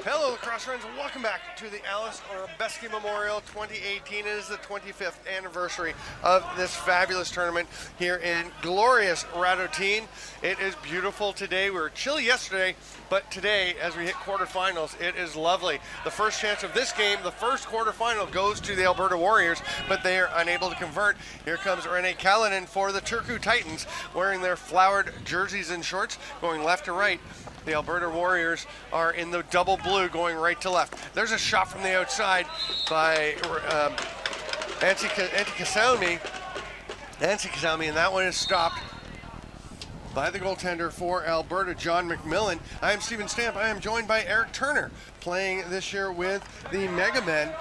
Hello, lacrosse friends, and welcome back to the Aleš Hřebeský Memorial 2018. It is the 25th anniversary of this fabulous tournament here in glorious Radotín. It is beautiful today. We were chilly yesterday, but today, as we hit quarterfinals, it is lovely. The first chance of this game, the first quarterfinal, goes to the Alberta Warriors, but they are unable to convert. Here comes Rene Kalinin for the Turku Titans, wearing their flowered jerseys and shorts, going left to right. The Alberta Warriors are in the double blue, going right to left. There's a shot from the outside by Antti Kasalmi, and that one is stopped by the goaltender for Alberta, John McMillan. I am Stephen Stamp. I am joined by Eric Turner, playing this year with the Mega Men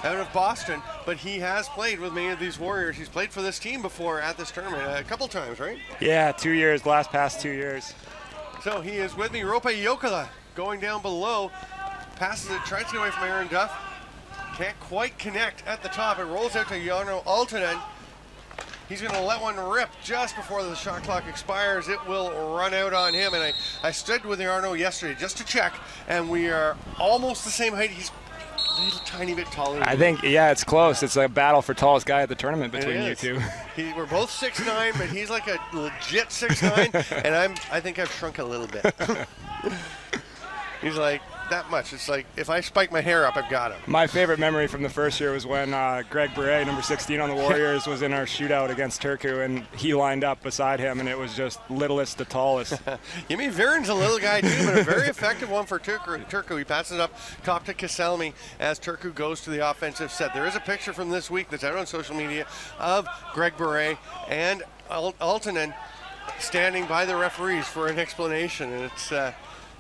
out of Boston, but he has played with many of these Warriors. He's played for this team before at this tournament a couple times, right? Yeah, 2 years, last past 2 years. So he is with me. Roope Jokela going down below, passes it, tries to get away from Aaron Duff. Can't quite connect at the top. It rolls out to Jarno Aaltonen. He's going to let one rip just before the shot clock expires. It will run out on him. And I stood with Jarno yesterday just to check, and we are almost the same height. He's a little tiny bit taller. I think, yeah, it's close. It's a battle for tallest guy at the tournament between you two. We're both 6'9", but he's like a legit 6'9", and I think I've shrunk a little bit. He's like, that much. It's like, if I spike my hair up, I've got him. My favorite memory from the first year was when Greg Beret, number 16 on the Warriors, was in our shootout against Turku, and he lined up beside him, and it was just littlest to tallest. Yemi Viren's a little guy too, but a very effective one for Turku. He passes it up top to Kasalmi as Turku goes to the offensive set. There is a picture from this week that's out on social media of Greg Beret and Aaltonen standing by the referees for an explanation, and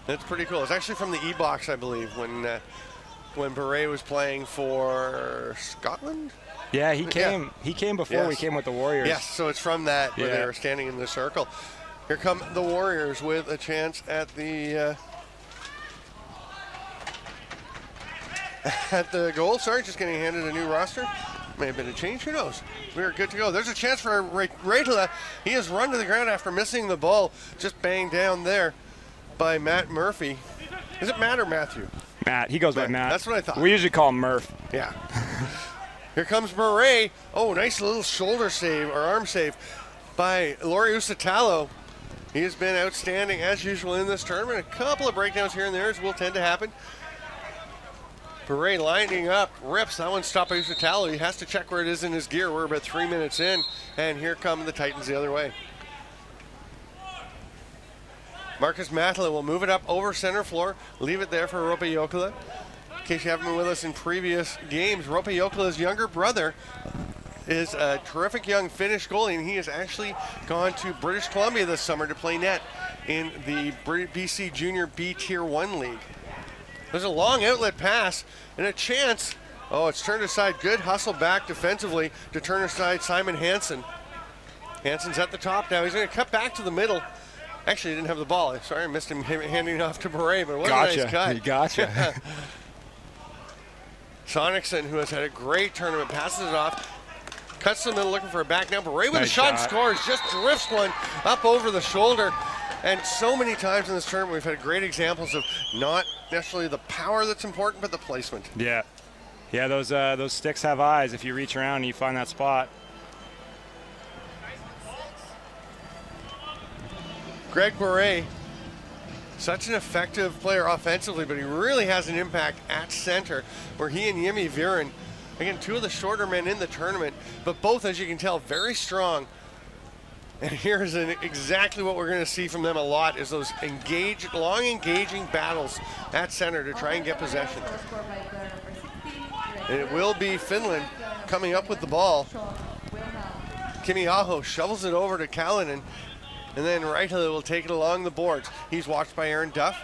it's pretty cool. It's actually from the E-Box, I believe, when Beret was playing for Scotland. Yeah, he came. He came before we came with the Warriors. Yes, so it's from that where they were standing in the circle. Here come the Warriors with a chance at the goal. Sorry, just getting handed a new roster. May have been a change. Who knows? We are good to go. There's a chance for Raitala. He has run to the ground after missing the ball. Just banged down there by Matt Murphy. Is it Matt or Matthew? Matt. He goes by Matt. That's what I thought. We usually call him Murph. Yeah. Here comes Beret. Oh, nice little shoulder save or arm save by Laurie Usitalo. He has been outstanding as usual in this tournament. A couple of breakdowns here and there, as will tend to happen. Beret lining up, rips. That one stopped by Usitalo. He has to check where it is in his gear. We're about 3 minutes in, and here come the Titans the other way. Marcus Matala will move it up over center floor, leave it there for Roope Jokela. In case you haven't been with us in previous games, Roope Jokela's younger brother is a terrific young Finnish goalie, and he has actually gone to British Columbia this summer to play net in the BC Junior B Tier 1 League. There's a long outlet pass and a chance. Oh, it's turned aside. Good hustle back defensively to turn aside Simon Hansen. Hansen's at the top now. He's going to cut back to the middle. Actually, he didn't have the ball. Sorry, I missed him handing it off to Beret, but what a nice cut. He gotcha. Sonicson, who has had a great tournament, passes it off, cuts to the middle looking for a back now. Beret with a shot and scores, just drifts one up over the shoulder. And so many times in this tournament, we've had great examples of not necessarily the power that's important, but the placement. Yeah. Yeah, those sticks have eyes. If you reach around and you find that spot. Greg Beret, such an effective player offensively, but he really has an impact at center, where he and Yemi Viren, again, two of the shorter men in the tournament, but both, as you can tell, very strong. And here's exactly what we're going to see from them a lot, is those long engaging battles at center to try and get possession. And it will be Finland coming up with the ball. Kimi Aho shovels it over to Kalinin. And then Raitala will take it along the boards. He's watched by Aaron Duff.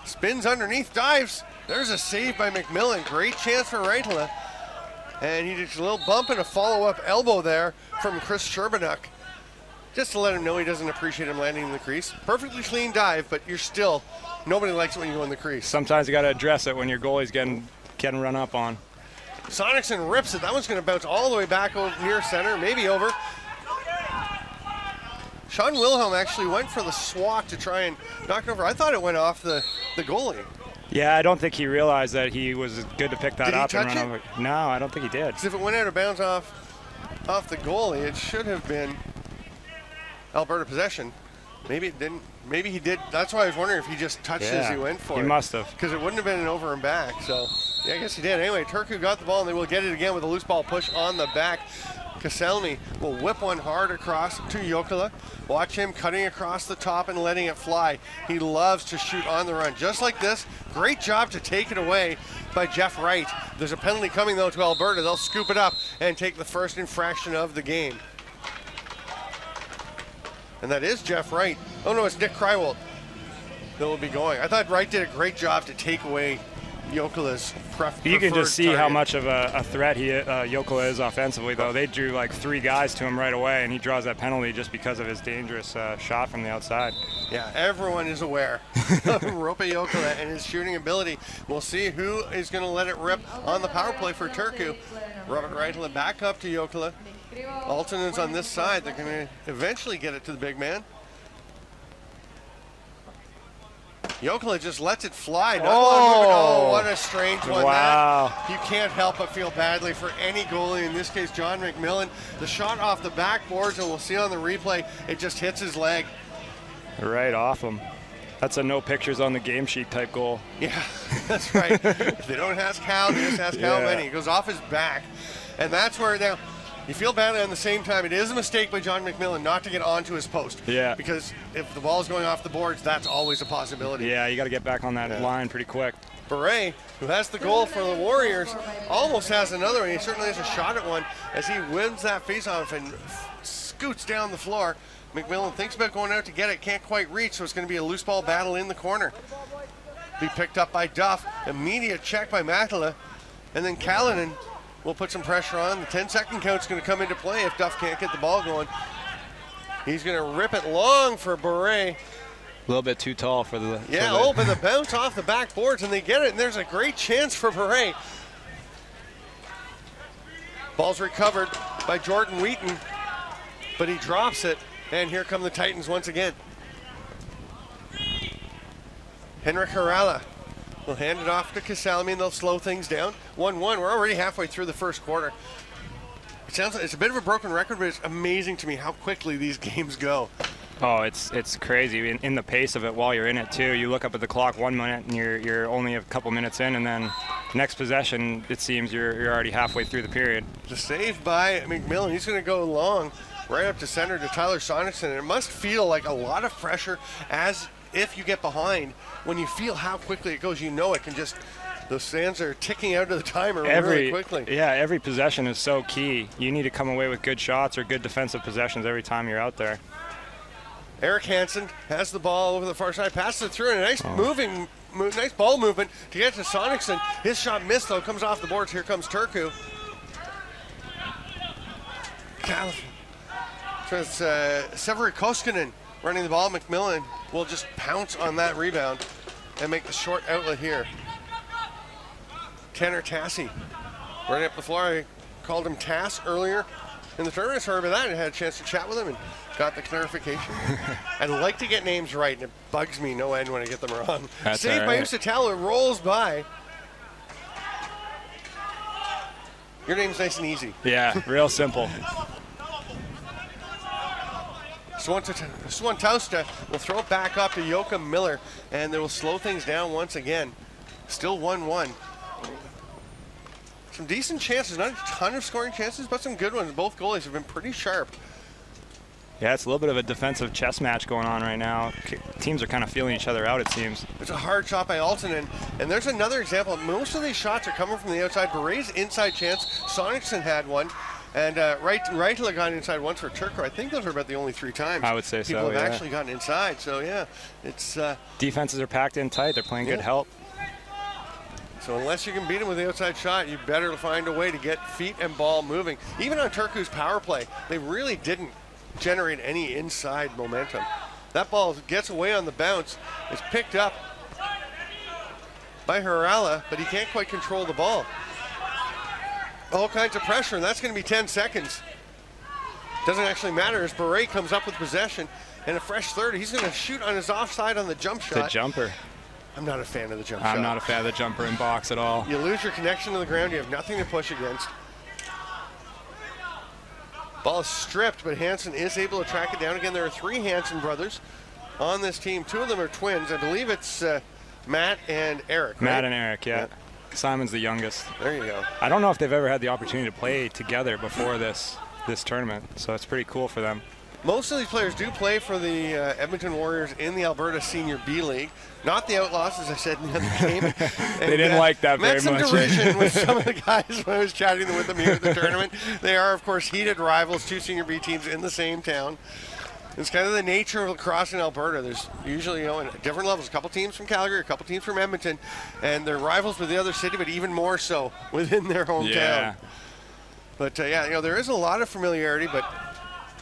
Spins underneath, dives. There's a save by McMillan. Great chance for Raitala. And he did a little bump and a follow-up elbow there from Chris Sherbanuk, just to let him know he doesn't appreciate him landing in the crease. Perfectly clean dive, but you're still, nobody likes it when you go in the crease. Sometimes you got to address it when your goalie's getting run up on. Sonicson rips it. That one's going to bounce all the way back over near center, maybe over. Sean Wilhelm actually went for the swat to try and knock it over. I thought it went off the goalie. Yeah, I don't think he realized that he was good to pick that up and run over. No, I don't think he did. Because if it went out of bounds off the goalie, it should have been Alberta possession. Maybe it didn't. Maybe he did. That's why I was wondering if he just touched it as he went for it. He must have. Because it wouldn't have been an over and back. So, yeah, I guess he did. Anyway, Turku got the ball, and they will get it again with a loose ball push on the back. Kaselny will whip one hard across to Jokela. Watch him cutting across the top and letting it fly. He loves to shoot on the run. Just like this, great job to take it away by Jeff Wright. There's a penalty coming, though, to Alberta. They'll scoop it up and take the first infraction of the game. And that is Jeff Wright. Oh, no, it's Nick Krywald that will be going. I thought Wright did a great job to take away Jokela's preferred You can just see target. how much of a threat Jokela is offensively, though. They drew like 3 guys to him right away, and he draws that penalty just because of his dangerous shot from the outside. Yeah, everyone is aware of Rope Jokela and his shooting ability. We'll see who is going to let it rip on the power play for Turku. Robert Reitela back up to Jokela. Altonen's on this side. They're going to eventually get it to the big man. Jokela just lets it fly. Oh, what a strange one. Wow. That, you can't help but feel badly for any goalie, in this case John McMillan. The shot off the backboards, and we'll see on the replay, it just hits his leg. Right off him. That's a no pictures on the game sheet type goal. Yeah, that's right. If they don't ask how, they just ask how many. It goes off his back. And that's where now you feel badly on the same time. It is a mistake by John McMillan not to get onto his post. Yeah. Because if the ball is going off the boards, that's always a possibility. Yeah, you got to get back on that line pretty quick. Beret, who has the goal for the Warriors, almost has another one. He certainly has a shot at one as he wins that faceoff and scoots down the floor. McMillan thinks about going out to get it, can't quite reach, so it's going to be a loose ball battle in the corner. Be picked up by Duff. Immediate check by Matala. And then Callanan will put some pressure on. The 10-second count's going to come into play if Duff can't get the ball going. He's going to rip it long for Beret. A little bit too tall for the... Yeah, but the bounce off the backboards, and they get it, and there's a great chance for Beret. Ball's recovered by Jordan Wheaton, but he drops it, and here come the Titans once again. Henrik Harala will hand it off to Kasalmi, and they'll slow things down. 1-1. We're already halfway through the first quarter. It sounds like it's a bit of a broken record, but it's amazing to me how quickly these games go. Oh, it's crazy in the pace of it while you're in it too. You look up at the clock 1 minute and you're only a couple minutes in, and then next possession it seems you're already halfway through the period. The save by McMillan. He's going to go long, right up to center to Tyler Sonicson. And it must feel like a lot of pressure as if you get behind. When you feel how quickly it goes, you know it can just. The sands are ticking out of the timer really quickly. Yeah, every possession is so key. You need to come away with good shots or good defensive possessions every time you're out there. Eric Hansen has the ball over the far side, passes it through, and a nice nice ball movement to get to Sonicson. His shot missed though, comes off the boards. Here comes Turku. So it's Severi Koskinen running the ball. McMillan will just pounce on that rebound and make the short outlet here. Tanner Tassi running up the floor. I called him Tass earlier in the tournament. Sorry about that. I had a chance to chat with him and got the clarification. I like to get names right, and it bugs me no end when I get them wrong. That's Saved by Usatalo, rolls by. Your name's nice and easy. Yeah, real simple. Swantowska will throw it back up to Joachim Miller, and they will slow things down once again. Still 1-1. Some decent chances, not a ton of scoring chances, but some good ones. Both goalies have been pretty sharp. Yeah, it's a little bit of a defensive chess match going on right now. Teams are kind of feeling each other out, it seems. It's a hard shot by Altonen, and there's another example. Most of these shots are coming from the outside. Beret's inside chance, Sonicson had one, and Reitela got inside once for Turku. I think those are about the only 3 times I would say people so, have actually gotten inside. So yeah, it's defenses are packed in tight. They're playing good help. So unless you can beat them with the outside shot, you better find a way to get feet and ball moving. Even on Turku's power play, they really didn't generate any inside momentum. That ball gets away on the bounce. It's picked up by Harala, but he can't quite control the ball. All kinds of pressure, and that's going to be 10 seconds. Doesn't actually matter as Beret comes up with possession and a fresh 30. He's going to shoot on his offside on the jump shot. The jumper. I'm not a fan of the jump shot. I'm not a fan of the jumper in box at all. You lose your connection to the ground. You have nothing to push against. Ball is stripped, but Hansen is able to track it down again. There are 3 Hansen brothers on this team. 2 of them are twins. I believe it's Matt and Eric, right? Matt and Eric, yeah. Simon's the youngest. There you go. I don't know if they've ever had the opportunity to play together before this tournament, so it's pretty cool for them. Most of these players do play for the Edmonton Warriors in the Alberta Senior B League, not the Outlaws, as I said in the other game. They didn't like that very much. Met some derision with some of the guys when I was chatting with them here at the tournament. They are, of course, heated rivals, 2 Senior B teams in the same town. It's kind of the nature of lacrosse in Alberta. There's usually, in different levels, a couple teams from Calgary, a couple teams from Edmonton, and they're rivals with the other city, but even more so within their hometown. Yeah. But, there is a lot of familiarity, but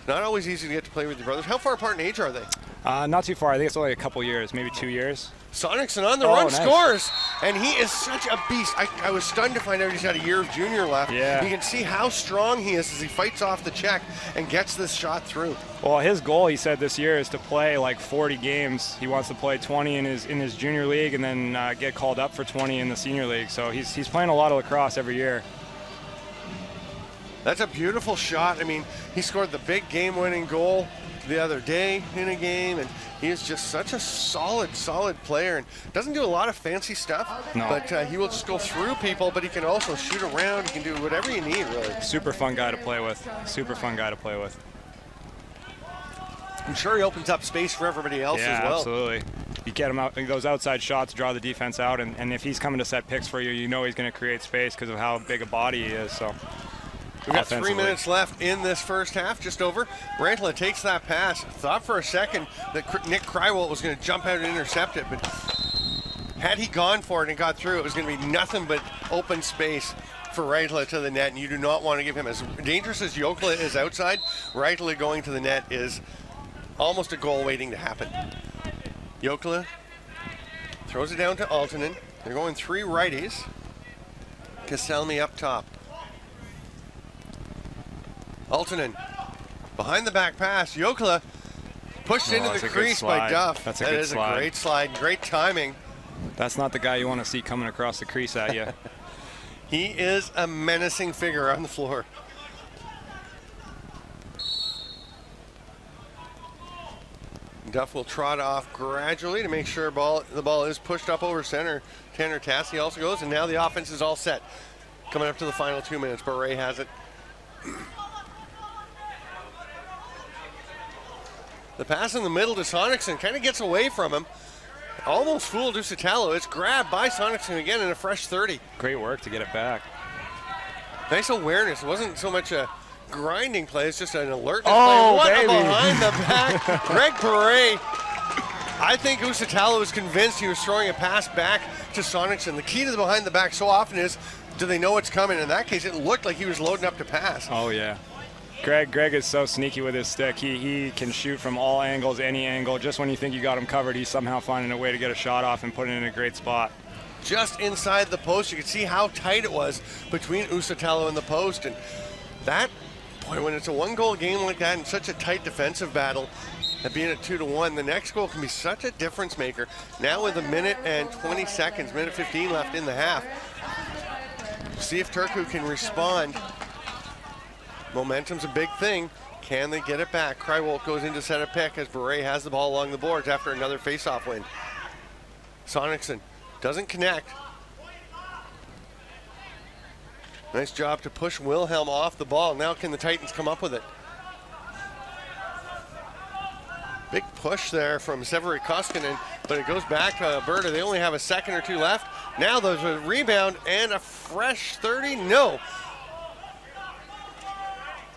not always easy to get to play with your brothers. How far apart in age are they? Not too far. I think it's only a couple years, maybe 2 years. Sonicson on the run, nice. Scores, and he is such a beast. I was stunned to find out he's had a year of junior left. Yeah. You can see how strong he is as he fights off the check and gets this shot through. Well, his goal, he said this year, is to play like 40 games. He wants to play 20 in his junior league and then get called up for 20 in the senior league. So he's playing a lot of lacrosse every year. That's a beautiful shot. I mean, he scored the big game-winning goal the other day in a game, and he is just such a solid player and doesn't do a lot of fancy stuff. No. But he will just go through people, but he can also shoot around. He can do whatever you need, really. Super fun guy to play with. Super fun guy to play with. I'm sure he opens up space for everybody else as well. Yeah, absolutely. You get him out, those outside shots draw the defense out, and if he's coming to set picks for you, you know he's going to create space because of how big a body he is. So. We've got 3 minutes left in this first half, just over. Brantla takes that pass. Thought for a second that Nick Krywalt was going to jump out and intercept it, but had he gone for it and got through, it was going to be nothing but open space for Reitla to the net, and you do not want to give him, as dangerous as Jokela is outside, Reitla going to the net is almost a goal waiting to happen. Jokela throws it down to Aaltonen. They're going 3 righties. Kaselmi up top. Aaltonen behind the back pass. Jokela pushed into the crease by Duff. That is a great slide. Great timing. That's not the guy you want to see coming across the crease at you. He is a menacing figure on the floor. Duff will trot off gradually to make sure the ball is pushed up over center. Tanner Tassi also goes, and now the offense is all set. Coming up to the final 2 minutes, but Ray has it. The pass in the middle to Sonicson kind of gets away from him. Almost fooled Usitalo. It's grabbed by Sonicson again in a fresh 30. Great work to get it back. Nice awareness. It wasn't so much a grinding play, it's just an alertness play. What Baby. Behind the back. Greg Beret. I think Usitalo was convinced he was throwing a pass back to Sonicson. The key to the behind the back so often is, do they know what's coming? In that case, it looked like he was loading up to pass. Oh, yeah. Greg is so sneaky with his stick. He can shoot from all angles, any angle. Just when you think you got him covered, he's somehow finding a way to get a shot off and put it in a great spot. Just inside the post, you could see how tight it was between Usitalo and the post. And that, boy, when it's a 1-goal game like that and such a tight defensive battle, and being at 2-1, the next goal can be such a difference maker. Now with 1 minute and 20 seconds, minute 15 left in the half. See if Turku can respond. Momentum's a big thing. Can they get it back? Krywalt goes in to set a pick as Beret has the ball along the boards after another face-off win. Sonicson doesn't connect. Nice job to push Wilhelm off the ball. Now can the Titans come up with it? Big push there from Severi Koskinen, but it goes back to Alberta. They only have a second or 2 left. Now there's a rebound and a fresh 30. No.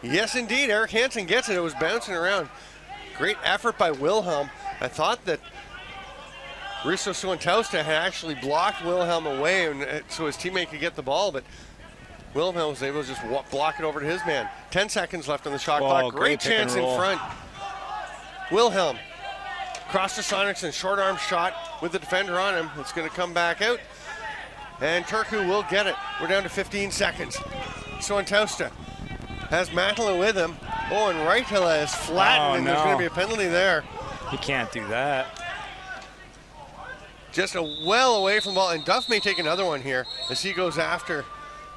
Yes, indeed. Eric Hansen gets it. It was bouncing around. Great effort by Wilhelm. I thought that Risto Suantausta had actually blocked Wilhelm away so his teammate could get the ball, but Wilhelm was able to just block it over to his man. 10 seconds left on the shot clock. Great chance in front. Wilhelm cross to Sonicson. Short arm shot with the defender on him. It's going to come back out. And Turku will get it. We're down to 15 seconds. Suantausta has Matala with him. Oh, and Reitala is flattened, and there's going to be a penalty there. He can't do that. just well away from the ball. And Duff may take another one here as he goes after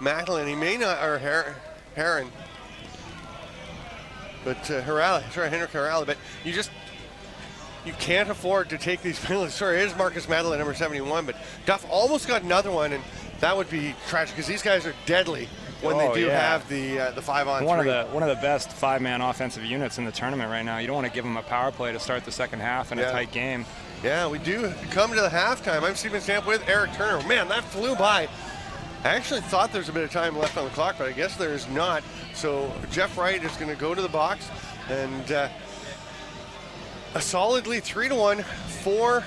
Macklin. He may not, or Heron. But Henrik Harala. But you can't afford to take these penalties. Sorry, it is Marcus Madeline, number 71, but Duff almost got another one, and that would be tragic because these guys are deadly when they do have the 5-on-3. One of the best 5-man offensive units in the tournament right now. You don't want to give them a power play to start the second half in a tight game. Yeah, we do come to the halftime. I'm Steven Stamp with Eric Turner. Man, that flew by. I actually thought there's a bit of time left on the clock, but I guess there is not. So Jeff Wright is going to go to the box, and a solidly 3-1 for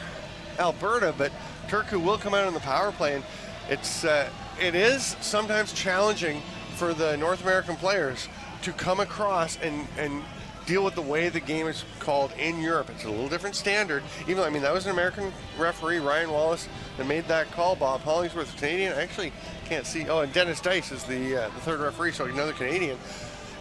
Alberta, but Turku will come out on the power play, and it is sometimes challenging for the North American players to come across and deal with the way the game is called in Europe. It's a little different standard. Even, I mean, that was an American referee, Ryan Wallace, that made that call. Bob Hollingsworth, Canadian. I actually can't see. Oh, and Dennis Dice is the third referee, so another Canadian.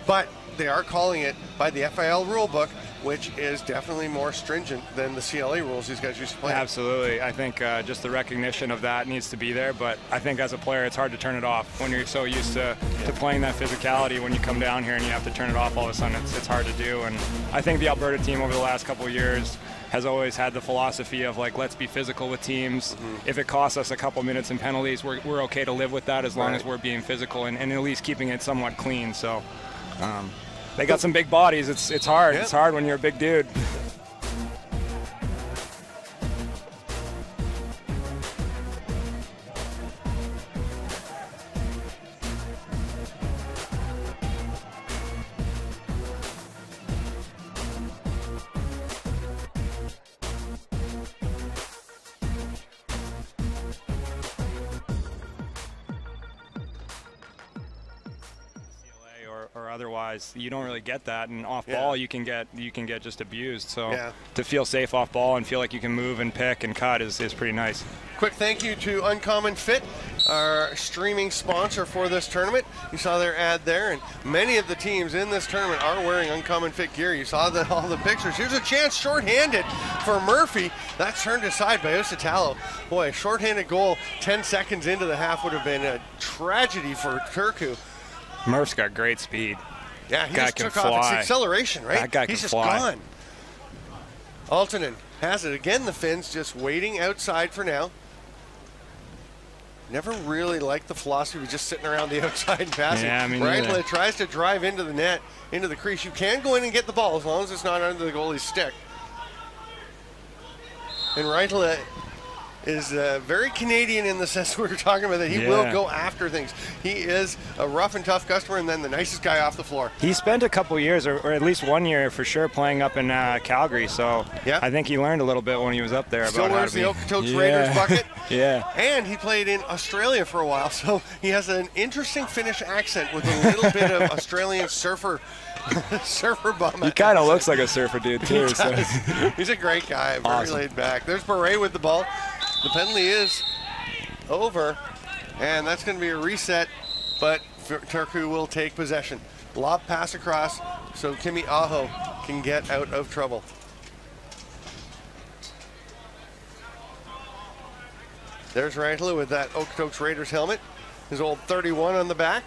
But they are calling it by the FIL rule book, which is definitely more stringent than the CLA rules these guys used to play. Absolutely. I think just the recognition of that needs to be there, but I think as a player it's hard to turn it off when you're so used to playing that physicality. When you come down here and you have to turn it off all of a sudden, it's hard to do. And I think the Alberta team over the last couple of years has always had the philosophy of, like, let's be physical with teams. If it costs us a couple minutes in penalties, we're okay to live with that as long as we're being physical and at least keeping it somewhat clean. So they got some big bodies. It's hard. It's hard when you're a big dude. Or otherwise, you don't really get that, and off ball you can get just abused. So to feel safe off ball and feel like you can move and pick and cut is pretty nice. Quick thank you to Uncommon Fit, our streaming sponsor for this tournament. You saw their ad there, and many of the teams in this tournament are wearing Uncommon Fit gear. You saw all the pictures. Here's a chance shorthanded for Murphy. That's turned aside by Ositalo. Boy, a shorthanded goal 10 seconds into the half would have been a tragedy for Turku. Murph's got great speed. Yeah, he just took off. It's the acceleration, right? That guy He's can just fly. gone. Altonen has it again. The Finns just waiting outside for now. Never really liked the philosophy of just sitting around the outside and passing. Yeah, I mean, Reitla tries to drive into the net, into the crease. You can go in and get the ball as long as it's not under the goalie's stick. And Reitla is very Canadian in the sense we were talking about, that he will go after things. He is a rough and tough customer and then the nicest guy off the floor. He spent a couple years, or at least 1 year for sure, playing up in Calgary, so I think he learned a little bit when he was up there. Still about wears the Okotoks Raiders bucket. Yeah. And he played in Australia for a while, so he has an interesting Finnish accent with a little bit of Australian surfer bum. He kind of looks like a surfer dude too. So. He's a great guy, very laid back. There's Beret with the ball. The penalty is over, and that's going to be a reset, but Turku will take possession. Lob pass across so Kimi Aho can get out of trouble. There's Reitla with that Okotoks Raiders helmet, his old 31 on the back.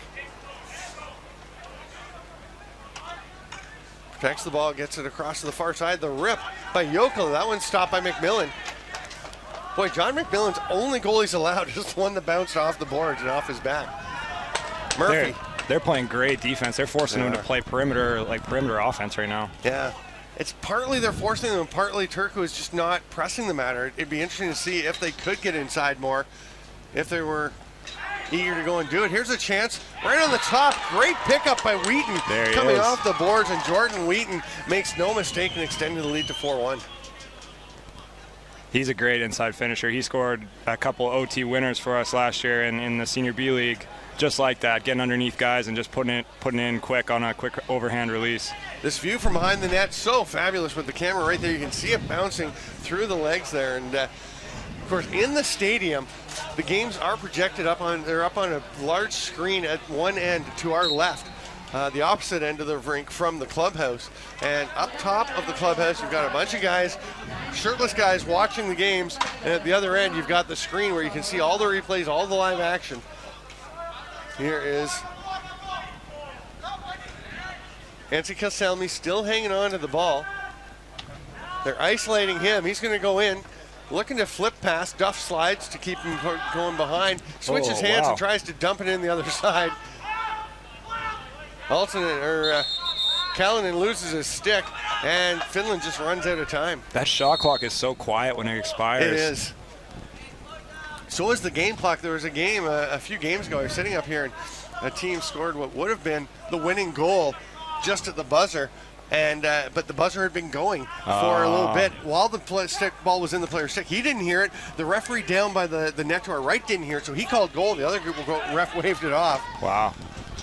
Protects the ball, gets it across to the far side. The rip by Jokela. That one's stopped by McMillan. Boy, John McMillan's only goal he's allowed is the one that bounced off the boards and off his back. Murphy. They're playing great defense. They're forcing him to play perimeter offense right now. Yeah. It's partly they're forcing them, and partly Turku is just not pressing the matter. It'd be interesting to see if they could get inside more, if they were eager to go and do it. Here's a chance right on the top. Great pickup by Wheaton coming off the boards, and Jordan Wheaton makes no mistake in extending the lead to 4-1. He's a great inside finisher. He scored a couple OT winners for us last year in the Senior B League, just like that, getting underneath guys and just putting in quick on a quick overhand release. This view from behind the net, so fabulous with the camera right there. You can see it bouncing through the legs there. And of course, in the stadium, the games are projected they're up on a large screen at one end to our left. the opposite end of the rink from the clubhouse. And up top of the clubhouse, you've got a bunch of guys, shirtless guys watching the games. And at the other end, you've got the screen where you can see all the replays, all the live action. Here is Antti Koselmi still hanging on to the ball. They're isolating him. He's going to go in, looking to flip past. Duff slides to keep him going behind. Switches hands and tries to dump it in the other side. Kalinin loses his stick, and Finland just runs out of time. That shot clock is so quiet when it expires. It is. So is the game clock. There was a game a few games ago. I was sitting up here, and a team scored what would have been the winning goal just at the buzzer. And but the buzzer had been going for a little bit while the ball was in the player's stick. He didn't hear it. The referee down by the net to our right didn't hear it, so he called goal. The other group ref waved it off. Wow.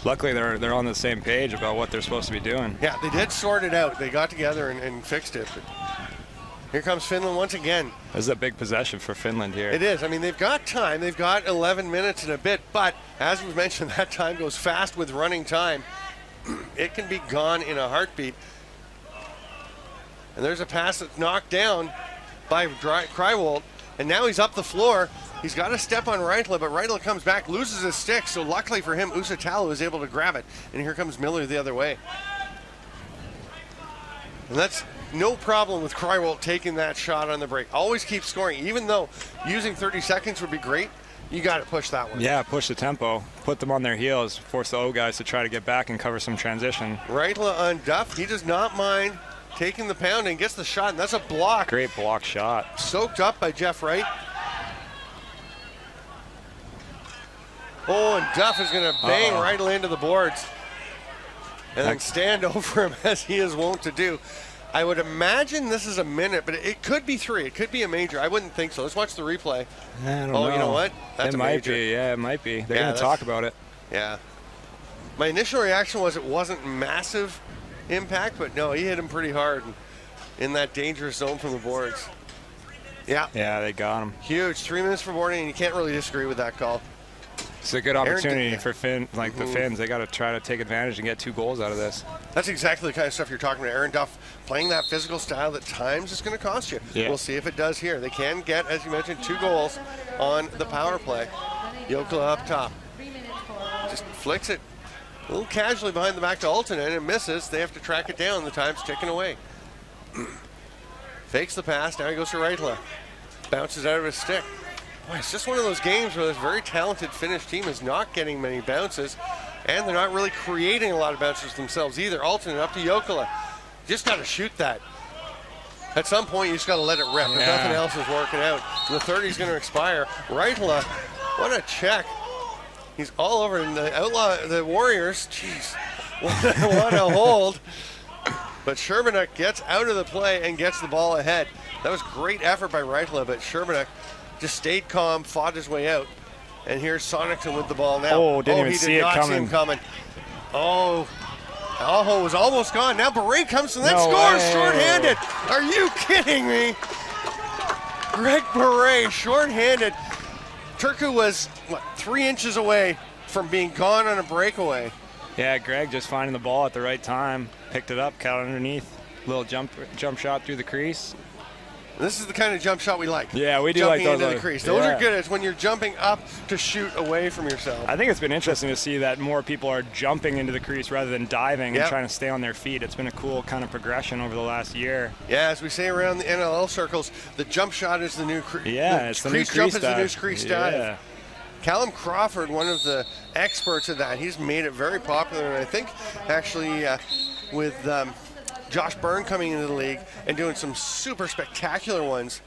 Luckily, they're on the same page about what they're supposed to be doing. Yeah, they did sort it out. They got together and fixed it. But here comes Finland once again. This is a big possession for Finland here. It is. I mean, they've got time. They've got 11 minutes and a bit. But as we've mentioned, that time goes fast with running time. It can be gone in a heartbeat. And there's a pass that's knocked down by Krywald. And now he's up the floor. He's got a step on Raitala, but Raitala comes back, loses his stick. So luckily for him, Usitalo is able to grab it. And here comes Miller the other way. And that's no problem with Krywald taking that shot on the break. Always keep scoring. Even though using 30 seconds would be great, you got to push that one. Yeah, push the tempo. Put them on their heels. Force the O guys to try to get back and cover some transition. Raitala on Duff. He does not mind taking the pound and gets the shot, and that's a block. Great block shot. Soaked up by Jeff Wright. Oh, and Duff is going to bang Raitala into the boards and then stand over him as he is wont to do. I would imagine this is a minute, but it could be 3. It could be a major. I wouldn't think so. Let's watch the replay. I don't know. You know what? That's it might be. Yeah, it might be. They're going to talk about it. Yeah. My initial reaction was it wasn't massive impact, but no, he hit him pretty hard in that dangerous zone from the boards. Yeah. Yeah, they got him. Huge. 3 minutes for boarding, and you can't really disagree with that call. It's a good opportunity for the Finns. They got to try to take advantage and get 2 goals out of this. That's exactly the kind of stuff you're talking about. Aaron Duff playing that physical style that times is going to cost you. Yeah. We'll see if it does here. They can get, as you mentioned, 2 goals on the power play. Jokela up top. Just flicks it a little casually behind the back to Aaltonen and misses. They have to track it down. The time's ticking away. Fakes the pass. Now he goes to Raitala. Bounces out of his stick. Boy, it's just one of those games where this very talented Finnish team is not getting many bounces, and they're not really creating a lot of bounces themselves either. Aaltonen up to Jokela. Just got to shoot that. At some point, you just got to let it rip. If nothing else is working out. The 30's going to expire. Raitala, what a check. He's all over in the Warriors. Jeez, what a hold. But Sherbanuk gets out of the play and gets the ball ahead. That was great effort by Raitala, but Sherbanuk just stayed calm, fought his way out. And here's Sonicton with the ball now. Oh, didn't even see it coming. See him coming. Oh, Aho was almost gone. Now Beret comes and then scores shorthanded. Are you kidding me? Greg Beret, shorthanded. Turku was, 3 inches away from being gone on a breakaway. Yeah, Greg just finding the ball at the right time. Picked it up, cut underneath. Little jump shot through the crease. This is the kind of jump shot we like. Yeah, we do like those. Jumping into the crease. Those are good. It's when you're jumping up to shoot away from yourself. I think it's been interesting to see that more people are jumping into the crease rather than diving and trying to stay on their feet. It's been a cool kind of progression over the last year. Yeah, as we say around the NLL circles, the jump shot is the new crease. Yeah, it's the new crease jump dive. is the new crease dive. Callum Crawford, one of the experts of that, he's made it very popular, and I think actually with Josh Byrne coming into the league and doing some super spectacular ones,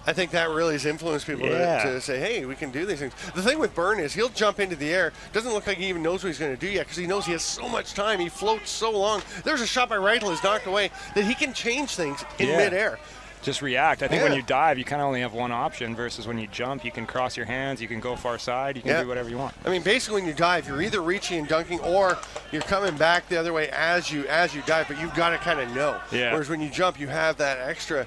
I think that really has influenced people to say, hey, we can do these things. The thing with Byrne is he'll jump into the air. Doesn't look like he even knows what he's going to do yet because he knows he has so much time. He floats so long. There's a shot by Raitala that's knocked away that he can change things in midair. Just react. I think when you dive, you kind of only have one option versus when you jump, you can cross your hands, you can go far side, you can do whatever you want. I mean, basically when you dive, you're either reaching and dunking or you're coming back the other way as you dive, but you've got to kind of know. Yeah. Whereas when you jump, you have that extra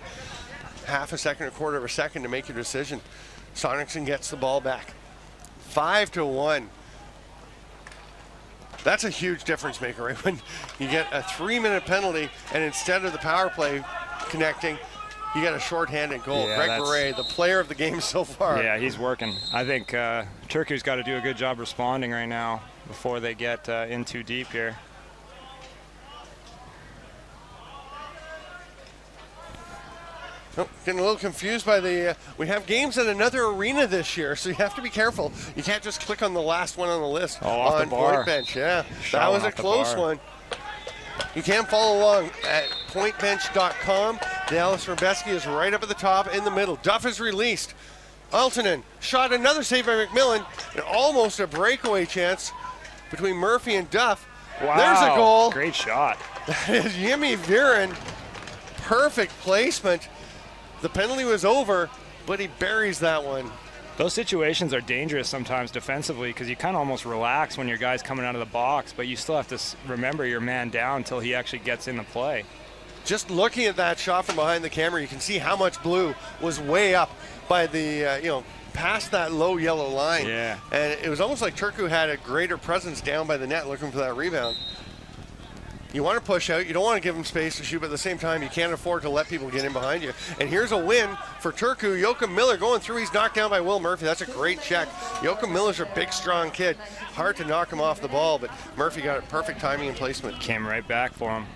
half a second or quarter of a second to make your decision. Sonicson gets the ball back. 5-1. That's a huge difference maker, right? When you get a 3-minute penalty and instead of the power play connecting, you got a shorthanded goal. Yeah, Greg Beret, the player of the game so far. Yeah, he's working. I think Turku's got to do a good job responding right now before they get in too deep here. Oh, getting a little confused by the, we have games at another arena this year, so you have to be careful. You can't just click on the last one on the list. Off on the bar. Point Bench, yeah. Shot that was one a off the close bar. one. You can follow along at pointbench.com. The Aleš Hřebeský is right up at the top in the middle. Duff is released. Altonen shot another save by McMillan, and almost a breakaway chance between Murphy and Duff. Wow. There's a goal. Great shot. That is Jimmy Viren. Perfect placement. The penalty was over, but he buries that one. Those situations are dangerous sometimes defensively because you kind of almost relax when your guy's coming out of the box, but you still have to remember your man down until he actually gets in the play. Just looking at that shot from behind the camera, you can see how much blue was way up by the, past that low yellow line. Yeah. And it was almost like Turku had a greater presence down by the net looking for that rebound. You want to push out. You don't want to give them space to shoot, but at the same time, you can't afford to let people get in behind you. And here's a win for Turku. Joachim Miller going through. He's knocked down by Will Murphy. That's a great check. Joachim Miller's a big, strong kid. Hard to knock him off the ball, but Murphy got it perfect timing and placement. Came right back for him.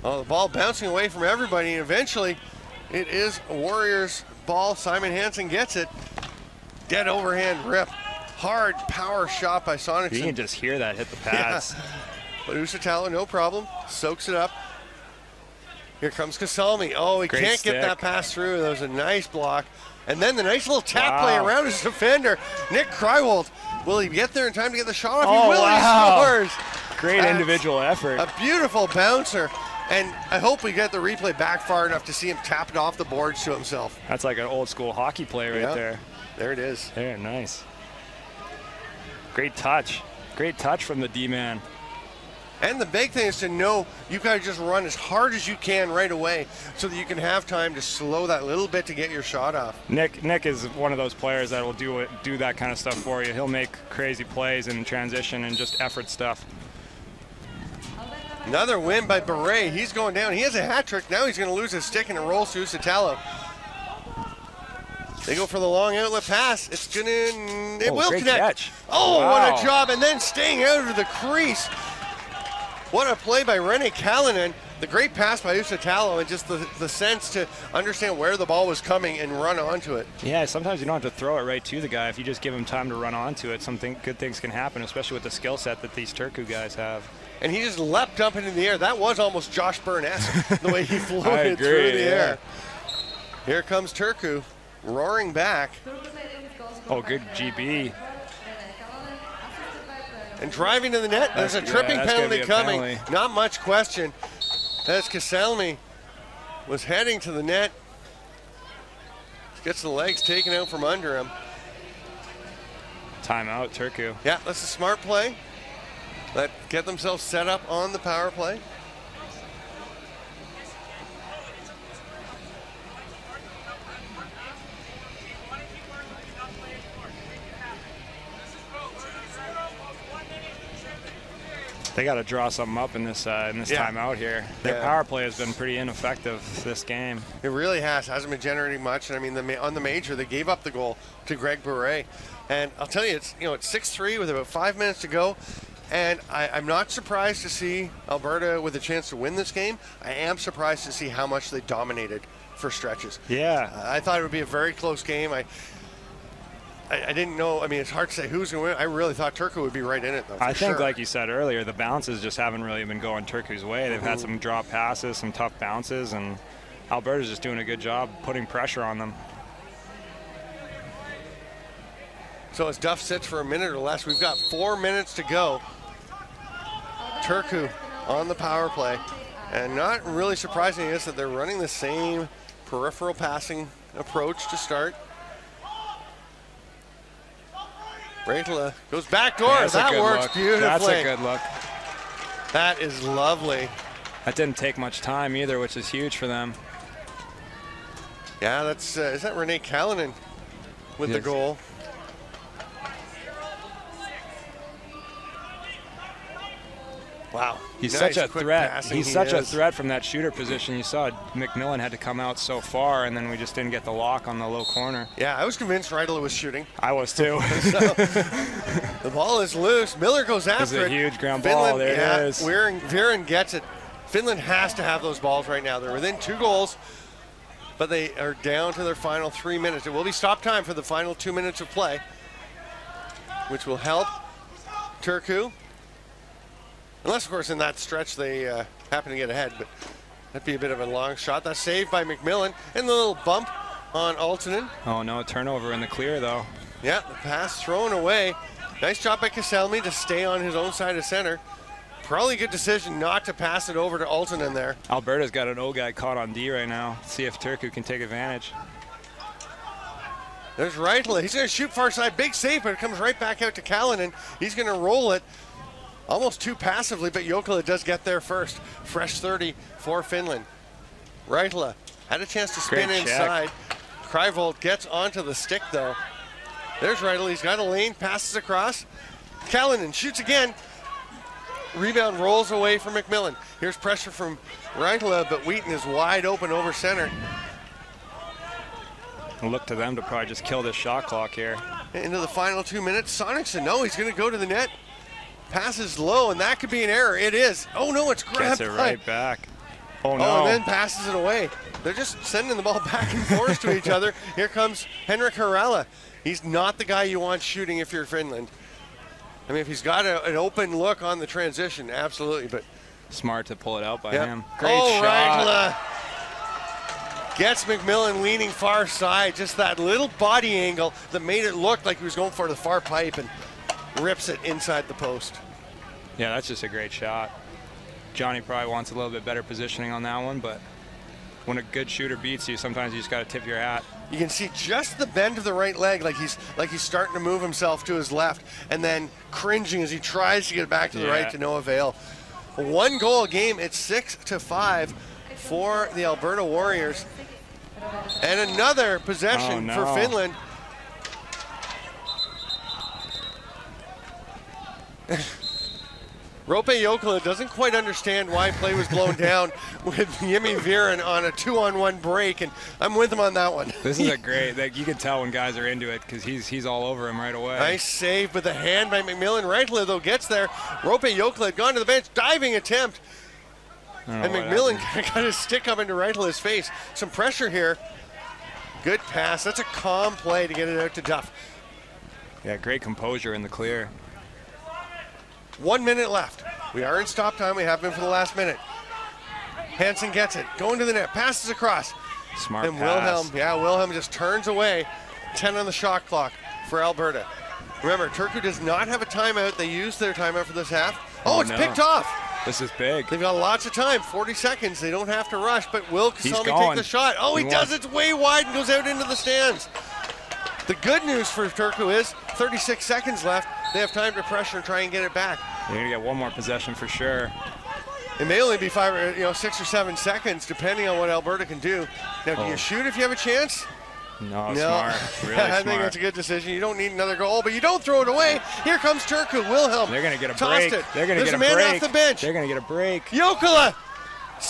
Oh, the ball bouncing away from everybody, and eventually it is a Warriors ball. Simon Hansen gets it. Dead overhand rip. Hard power shot by Sonicson. You can just hear that hit the pads. Yeah. But Usitalo, no problem, soaks it up. Here comes Kasalmi. Oh, he Great can't stick. get that pass through. That was a nice block. And then the nice little tap play around his defender, Nick Krywald. Will he get there in time to get the shot off? Oh, He will. wow. He scores. Great individual effort. A beautiful bouncer. And I hope we get the replay back far enough to see him tap it off the boards to himself. That's like an old school hockey play right there. There it is. There, nice. Great touch. Great touch from the D-man. And the big thing is to know you've got to just run as hard as you can right away so that you can have time to slow that little bit to get your shot off. Nick is one of those players that will do that kind of stuff for you. He'll make crazy plays in transition and just effort stuff. Another win by Beret. He's going down. He has a hat trick. Now he's going to lose his stick and it rolls to Usitalo. They go for the long outlet pass. It's going to, it will great connect. Catch. Oh, Wow. what a job. And then staying out of the crease. What a play by Rene Kallinen. The great pass by Usitalo and just the sense to understand where the ball was coming and run onto it. Yeah, sometimes you don't have to throw it right to the guy. If you just give him time to run onto it, good things can happen, especially with the skill set that these Turku guys have. And he just leapt up into the air. That was almost Josh Burnett, the way he floated through the air. Here comes Turku, roaring back. Oh, good GB. And driving to the net, there's a tripping penalty coming. Penalty. Not much question. As Kasalmi was heading to the net. Gets the legs taken out from under him. Timeout, Turku. Yeah, that's a smart play. Get themselves set up on the power play. They got to draw something up in this timeout here. Their power play has been pretty ineffective this game. It really has. Hasn't been generating much. And I mean, on the major, they gave up the goal to Greg Beret. And I'll tell you, it's 6-3 with about 5 minutes to go. And I'm not surprised to see Alberta with a chance to win this game. I am surprised to see how much they dominated for stretches. Yeah. I thought it would be a very close game. I didn't know. I mean, it's hard to say who's going to win. I really thought Turku would be right in it, though. I think, like you said earlier, the bounces just haven't really been going Turku's way. They've had some drop passes, some tough bounces, and Alberta's just doing a good job putting pressure on them. So as Duff sits for a minute or less, we've got 4 minutes to go. Turku on the power play. And not really surprising is that they're running the same peripheral passing approach to start. Reitala goes back door. Yeah, that works look. beautifully. That's a good look. That is lovely. That didn't take much time either, which is huge for them. Yeah, that's is that Rene Kallinen with the goal? Wow. He's nice, such a threat. passing. He's such a threat from that shooter position. You saw McMillan had to come out so far, and then we just didn't get the lock on the low corner. Yeah, I was convinced Reitela was shooting. I was too. The ball is loose. Miller goes after it. It's a huge ground Finland, ball. There it is. Viren gets it. Finland has to have those balls right now. They're within 2 goals, but they are down to their final 3 minutes. It will be stop time for the final 2 minutes of play, which will help Turku. Unless, of course, in that stretch they happen to get ahead, but that'd be a bit of a long shot. That's saved by McMillan, and the little bump on Aaltonen. Oh, no, turnover in the clear, though. Yeah, the pass thrown away. Nice job by Kaselmi to stay on his own side of center. Probably a good decision not to pass it over to Aaltonen there. Alberta's got an O guy caught on D right now. See if Turku can take advantage. There's Reitela. He's going to shoot far side. Big save, but it comes right back out to Kalinin. He's going to roll it. Almost too passively, but Jokela does get there first. Fresh 30 for Finland. Reitela had a chance to spin inside. Kreivold gets onto the stick, though. There's Reitela. He's got a lane, passes across. Kalinin shoots again. Rebound rolls away from McMillan. Here's pressure from Reitela, but Wheaton is wide open over center. Look to them to probably just kill this shot clock here. Into the final 2 minutes. Sonicson, no, he's going to go to the net. Passes low, and that could be an error. It is. Oh, no, it's grabbed. Gets it right back. Oh, no. Oh, and then passes it away. They're just sending the ball back and forth to each other. Here comes Henrik Harala. He's not the guy you want shooting if you're Finland. I mean, if he's got an open look on the transition, absolutely. But smart to pull it out by him. Great shot. Gets McMillan leaning far side. Just that little body angle that made it look like he was going for the far pipe, and rips it inside the post. Yeah, that's just a great shot. Johnny probably wants a little bit better positioning on that one, but when a good shooter beats you, sometimes you just got to tip your hat. You can see just the bend of the right leg, like he's starting to move himself to his left, and then cringing as he tries to get back to the right to no avail. 1 goal game. It's 6-5 for the Alberta Warriors, and another possession for Finland. Roope Jokela doesn't quite understand why play was blown down with Jimmy Viren on a 2-on-1 break, and I'm with him on that one. This is a great, you can tell when guys are into it because he's all over him right away. Nice save with the hand by McMillan. Reitela, though, gets there. Roope Jokela had gone to the bench, diving attempt. And McMillan got his stick up into Reitela's face. Some pressure here. Good pass. That's a calm play to get it out to Duff. Yeah, great composure in the clear. 1 minute left. We are in stop time. We have been for the last minute. Hansen gets it. Going to the net. Passes across. Smart and pass. Wilhelm just turns away. 10 on the shot clock for Alberta. Remember, Turku does not have a timeout. They used their timeout for this half. Oh, it's picked off. This is big. They've got lots of time, 40 seconds. They don't have to rush, but will Kaselmi take the shot? Oh, he does. It's way wide and goes out into the stands. The good news for Turku is 36 seconds left. They have time to pressure and try and get it back. They're going to get one more possession for sure. It may only be 6 or 7 seconds, depending on what Alberta can do. Now, do you shoot if you have a chance? No. Smart. Really smart. I think that's a good decision. You don't need another goal, but you don't throw it away. Here comes Turku. Wilhelm. They're going to get a break. They're going to get a break. There's a man off the bench. They're going to get a break. Jokela.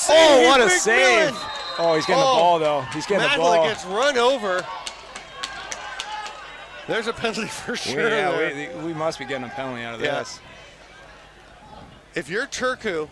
Oh, what a save. Oh, he's getting the ball, though. He's getting the ball. Gets run over. There's a penalty for sure. We must be getting a penalty out of this. If you're Turku,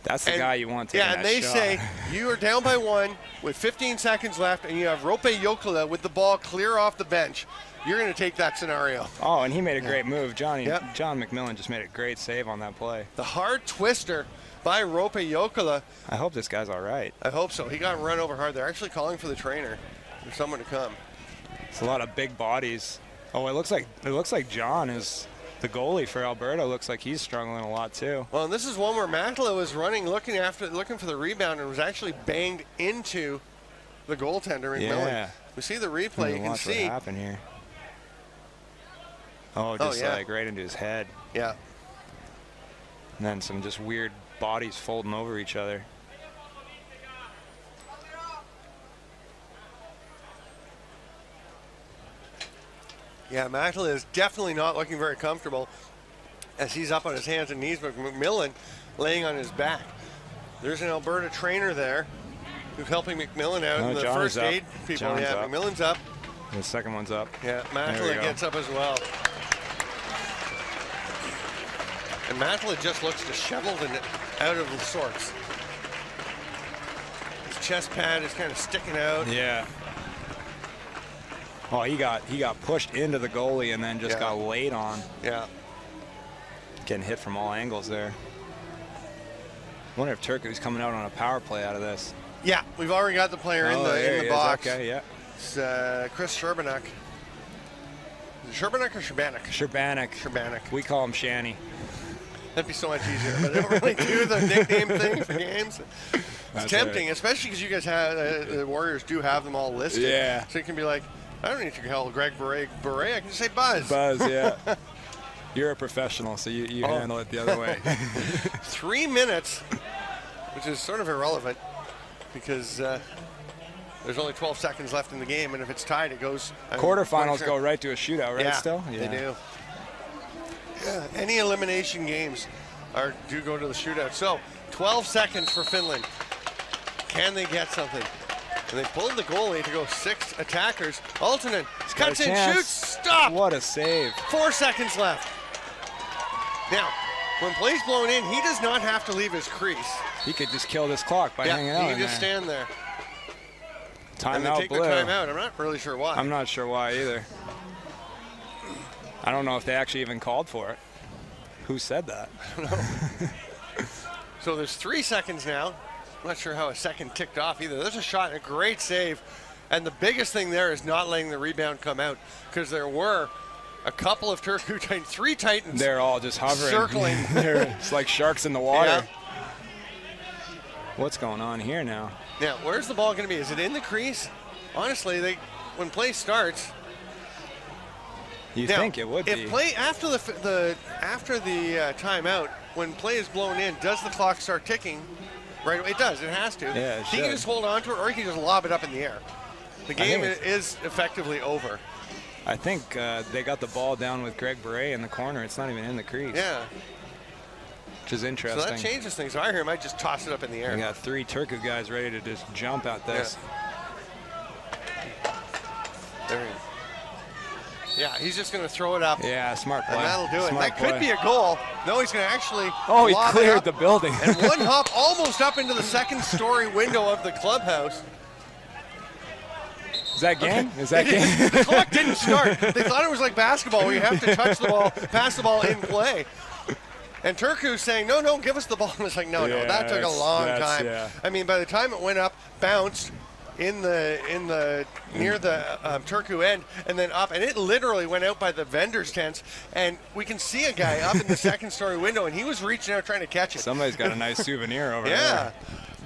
that's the guy you want taking that shot. And they say you are down by 1 with 15 seconds left, and you have Roope Jokela with the ball clear off the bench. You're going to take that scenario. Oh, and he made a great move. John McMillan just made a great save on that play. The hard twister by Roope Jokela. I hope this guy's all right. I hope so. He got run over hard. They're actually calling for the trainer, for someone to come. It's a lot of big bodies. Oh, it looks like John is the goalie for Alberta. Looks like he's struggling a lot too. Well, and this is one where Matala was running, looking for the rebound, and was actually banged into the goaltender in McMillan. We see the replay. You can see what happened here. Oh, just like right into his head. Yeah. And then some just weird bodies folding over each other. Yeah, Matala is definitely not looking very comfortable. as he's up on his hands and knees, but McMillan laying on his back. There's an Alberta trainer there who's helping McMillan out. And the Johnny's first up. aid people. Johnny's Yeah, up. McMillan's up. The second one's up. Yeah, Matla gets up as well. And Matla just looks disheveled and out of sorts. His chest pad is kind of sticking out. Yeah. Oh, he got pushed into the goalie and then just got laid on. Yeah. Getting hit from all angles there. Wonder if Turku's coming out on a power play out of this. Yeah, we've already got the player in the box. Okay, yeah. It's Chris Sherbanek. Is it Sherbanek or Sherbanek? Sherbanek. Sherbanek. We call him Shanny. That'd be so much easier, but they don't really do the nickname thing for games. It's tempting, especially because you guys have, the Warriors do have them all listed. Yeah. So you can be like, I don't need to call Greg Beret, I can just say Buzz. Buzz, yeah. You're a professional, so you handle it the other way. 3 minutes, which is sort of irrelevant because there's only 12 seconds left in the game, and if it's tied, it goes. Quarterfinals go right to a shootout, right? Yeah, Still, they do. Yeah, any elimination games do go to the shootout. So 12 seconds for Finland. Can they get something? And they pulled the goalie to go 6 attackers. Aaltonen cuts in, shoots, stop. What a save. 4 seconds left. Now, when play's blown in, he does not have to leave his crease. He could just kill this clock by hanging out. He can just stand there. Timeout, and they take blue. the timeout. I'm not really sure why. I'm not sure why either. I don't know if they actually even called for it. Who said that? I don't know. So there's 3 seconds now. I'm not sure how a second ticked off either. There's a shot, a great save. And the biggest thing there is not letting the rebound come out, because there were a couple of Turku Titans, 3 Titans. They're all just hovering. Circling. It's like sharks in the water. Yeah. What's going on here now? Now, where's the ball going to be? Is it in the crease? Honestly, when play starts, you think it would be. If play after the timeout, when play is blown in, does the clock start ticking? Right, it does. It has to. Yeah, he can just hold on to it, or he can just lob it up in the air. The game is effectively over. I think they got the ball down with Greg Beret in the corner. It's not even in the crease. Yeah. Which is interesting. So that changes things. So I hear him, I just toss it up in the air. We got 3 Turku guys ready to just jump at this. There he is. Yeah, he's just going to throw it up. Yeah, smart play. And that'll do it. Smart That could be a goal. No, he's going to actually. Oh, he cleared the building. And one hop almost up into the 2nd-story window of the clubhouse. Is that game? Okay. Is that game? The clock didn't start. They thought it was like basketball where you have to touch the ball, pass the ball in play. And Turku's saying, no, give us the ball. And it's like, no, that took a long time. Yeah. I mean, by the time it went up, bounced in the near the Turku end, and then up, and it literally went out by the vendors' tents. And we can see a guy up in the 2nd-story window, and he was reaching out trying to catch it. Somebody's got a nice souvenir over there. Yeah.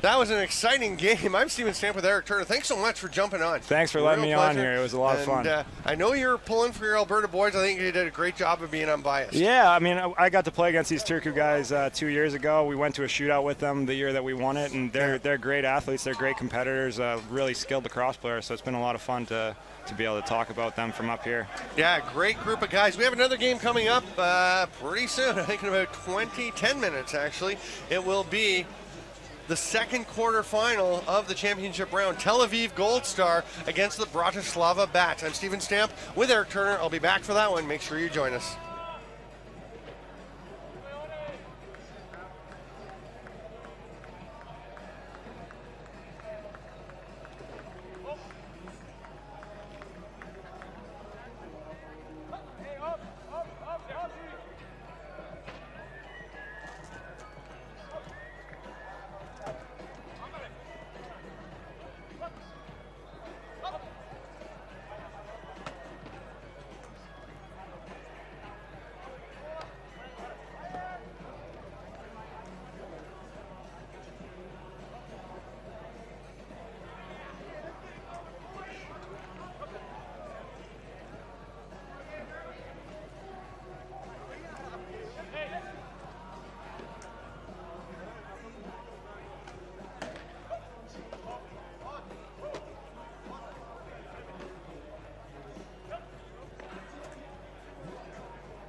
That was an exciting game. I'm Steven Stamp with Eric Turner. Thanks so much for jumping on. Thanks for letting me on here. It was a lot of fun. I know you're pulling for your Alberta boys. I think you did a great job of being unbiased. Yeah, I mean, I got to play against these Turku guys 2 years ago. We went to a shootout with them the year that we won it, and they're great athletes. They're great competitors, really skilled lacrosse players, so it's been a lot of fun to be able to talk about them from up here. Yeah, great group of guys. We have another game coming up pretty soon. I think in about 10 minutes, actually. It will be the 2nd quarterfinal of the championship round. Tel Aviv Gold Star against the Bratislava Bats. I'm Steven Stamp with Eric Turner. I'll be back for that one. Make sure you join us.